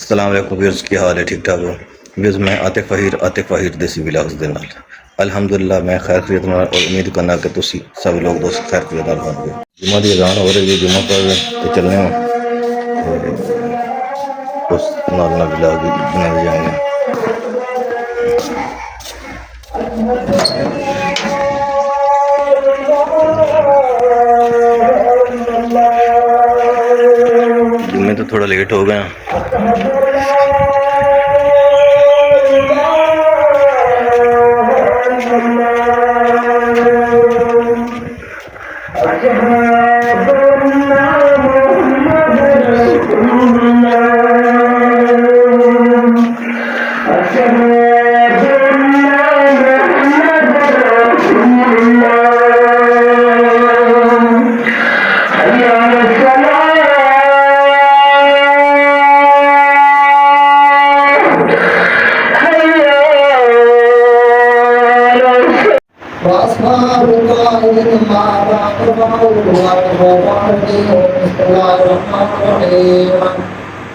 अस्सलाम वालेकुम व्यूअर्स, ਕੀ ਹਾਲ ਹੈ? ਠੀਕ ਠਾਕ ਹੋ व्यूअर्स? मैं आतिफ फहीर देसी व्लॉग्स ਦੇ ਨਾਲ अल्हम्दुलिल्लाह मैं खैर खरीद ਨਾਲ और उम्मीद करना कि ਤੁਸੀਂ सब लोग दोस्त खैर खरीद ਨਾਲ होंगे। जुम्मा की अजान हो रही है, जुम्मा पर तो चलने हो उस नाल व्लॉग बनाए जाएंगे। जुम्मे तो थोड़ा लेट हो गया।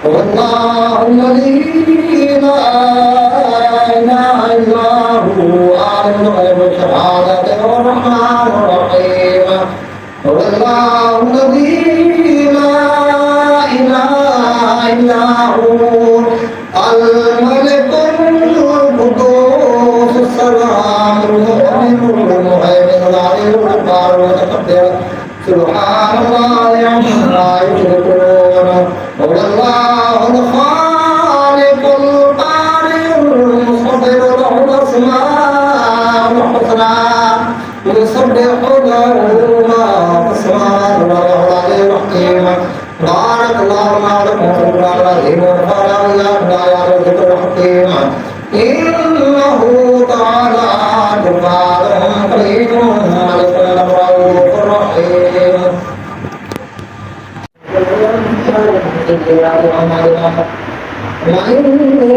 والله الذي لا إله إلا هو عالم الغيب والشهادة والرحمن الرحيم. والله الذي لا إله إلا هو الملك القدوس السلام المؤمن المهيمن العلي الجبار المتكبر سبحان الله عما يشركون. هو الله الخالق البارئ المصور له الأسماء الحسنى يسبح له ما في السماوات والأرض العلي الحكيم. بارك الله لكم في القرآن العظيم ونفعنا بآياته والذكر الحكيم. إنه تعالى جبار كريم ملك رؤوف رحيم. وإن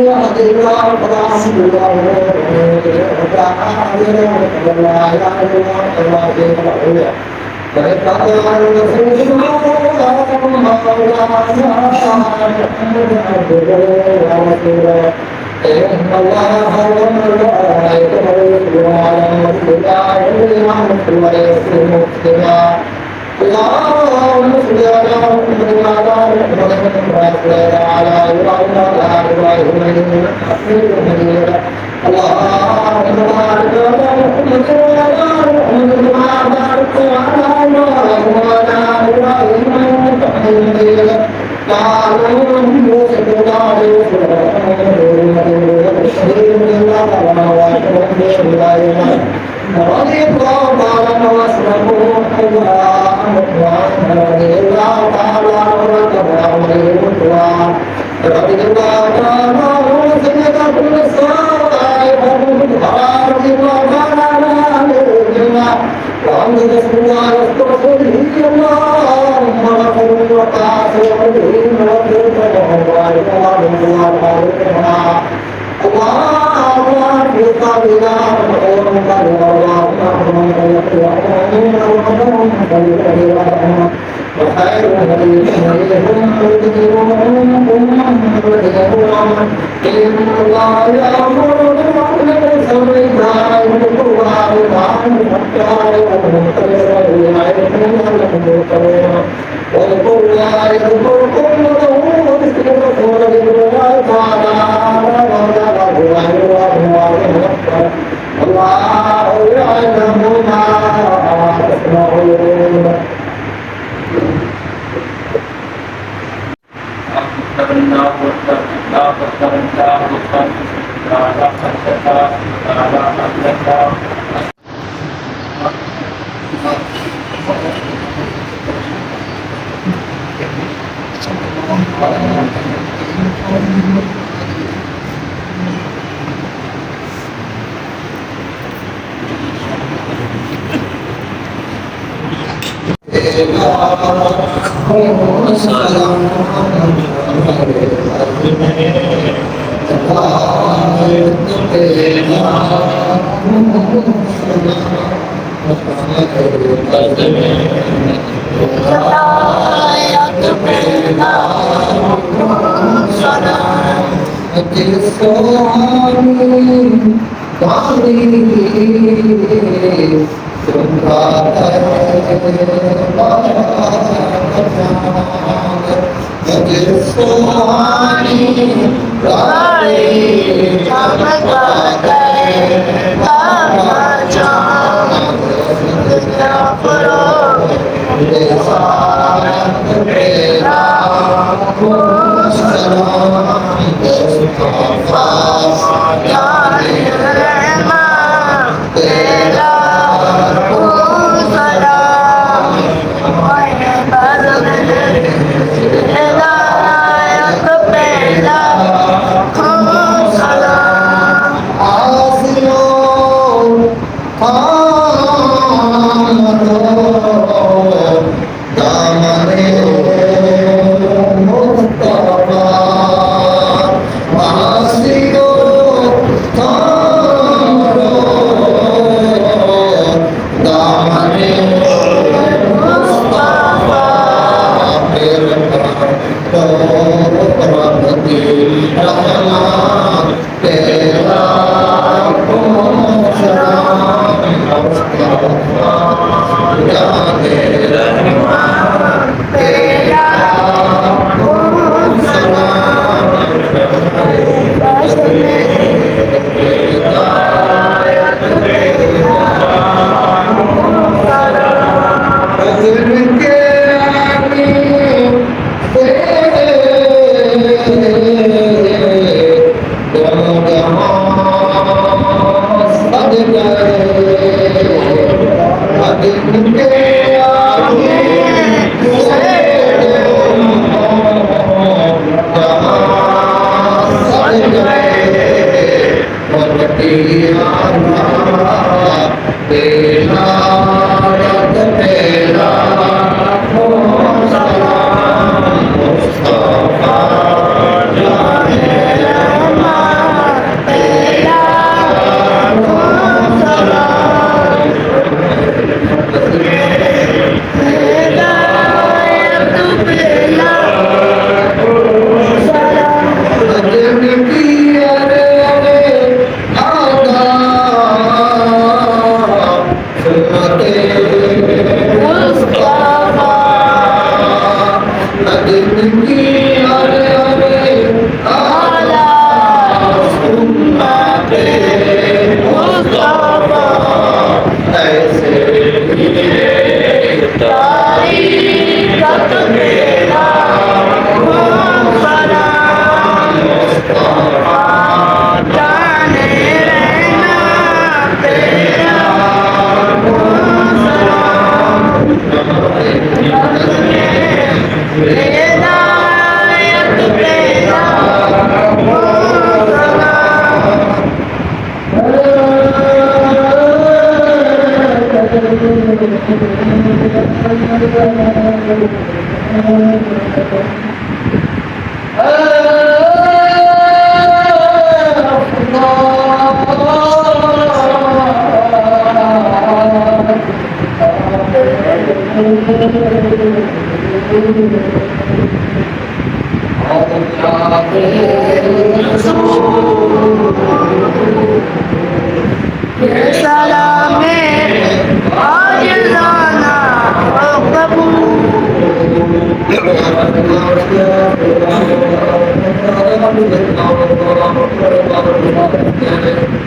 يهد الله فلا مضل له ومن يضلل فلا هادي له. لا إله إلا الله العلي فاتقوا عن نفوسهم ورسوله إن الله وملائكته يصلون على النبي يا أيها الذين آمنوا اللهم صل على محمد وعلى آل محمد كما صليت على إبراهيم وعلى آل إبراهيم إنك حميد مجيد. اللهم بارك على محمد وعلى آل محمد كما باركت على إبراهيم وعلى آل إبراهيم إنك حميد مجيد. قالوا يوسف لا يوسف رضي الله تعالى عنه واسلمه حجاء رضي الله تعالى عنه وتبعه رضي الله تعالى عنه سيدة كل الصائب رضي الله تعالى عنه وعن رسول الله ورسوله اللهم غفر وتعافي وعليم وغفر وبارك اللهم في قبلنا وخير هديهم إن الله يأمر بالعدل والإحسان وإيتاء ذي القربى واذكروا الله يذكركم وذكر الرسول ذكر الله تعالى الله يعلم ما تصنعون.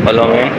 Hello, man.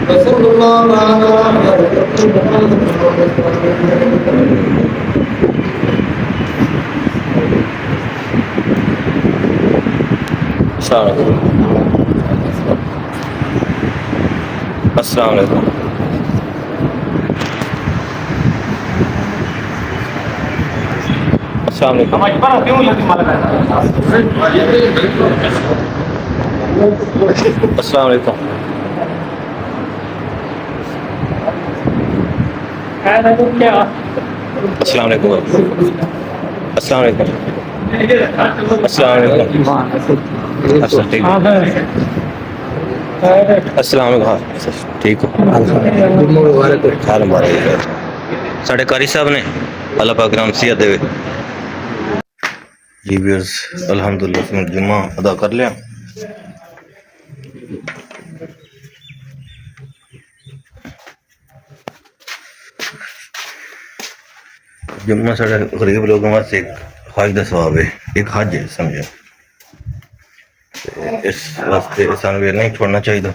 Rasulullah अस्सलाम वालेकुम। अस्सलाम वालेकुम। अस्सलाम वालेकुम। अस्सलाम वालेकुम। अस्सलाम वालेकुम। अस्सलाम वालेकुम। अच्छा ठीक है। अस्सलाम वालेकुम। ठीक हो? खैर मुबारक साढ़े कारी साहब ने अल्लाह पाक नाम सियत देवे। जी व्यूअर्स अल्हम्दुलिल्लाह उसने जुम्मा अदा कर लिया। जुम्मा साढ़े गरीब लोगों वास्ते एक हज का सवाब है, एक हज है समझो। इस वास्ते सानू नहीं छोड़ना चाहिए।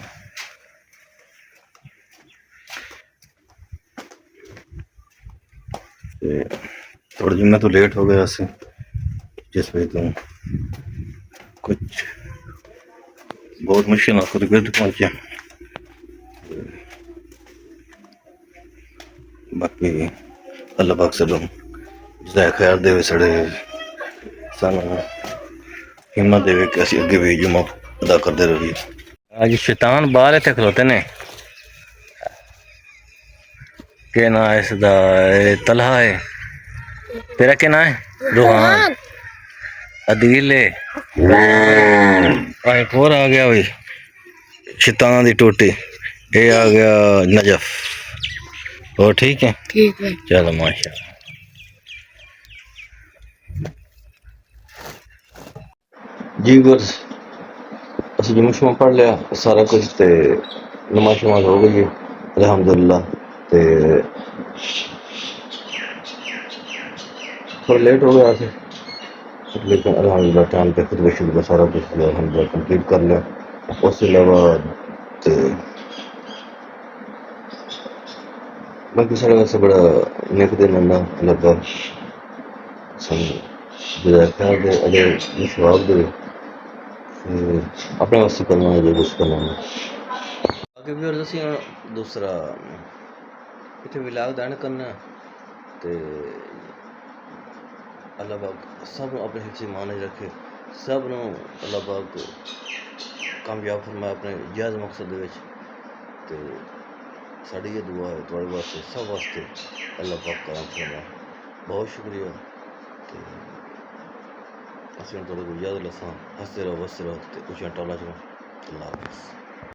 थोड़ा जुम्मे तो लेट हो गया सी, जिस वजह तो कुछ बहुत मुश्किल होकर गिरद पहुंचे। बाकी अल्लाह पाक चलो जज़ाए खैर देवे, साढ़े सानू हिम्मत देवे कि असीं अगे भी जुम्मा अदा करते रहिए। आज शैतान बाहर इत्थे खलोते ने, के ना है इसदा तलहा है, तेरा क्या ना है? रूहान अदील है। एक और आ गया भाई शैतान दी टोटी, ये आ गया नजफ। और ठीक है चलो माशाल्लाह। जी बस असं जुम्मा शुम्मा पढ़ लिया सारा कुछ, ते नमाज शमाज हो गई है अल्हम्दुलिल्लाह। ते थोड़ा लेट हो गया थे, लेकिन अल्हम्दुलिल्लाह टाइम पे खुद शुरू का सारा कुछ अल्हम्दुलिल्लाह कंप्लीट कर लिया। उसके अलावा ते बाकी साढ़े वास्ते बड़ा नेक दिन है ना, अल्लाह पाक जज़ाए खैर दे, अगर सवाब दे अपने वास्ते करना है जो कुछ करना है। बाकी भी असी दूसरा इतने विलाग दान करना ते अल्लाह पाक सब अपने हिफ्ज़ ईमान च रखे, सब नूं अल्लाह पाक कामयाब फरमाए अपने जायज़ मकसद दे विच। ते साड़ी ये दुआ है तुहाड़े वास्ते सब वास्ते अल्लाह पाक करम फरमाए। बहुत शुक्रिया। ते असीं हुण तुहाड़े कोल इजाज़त लस्सां, हसदे रहो वसदे रहो ते ऊंचियां टौलां च रहो। अल्लाह हाफिज़।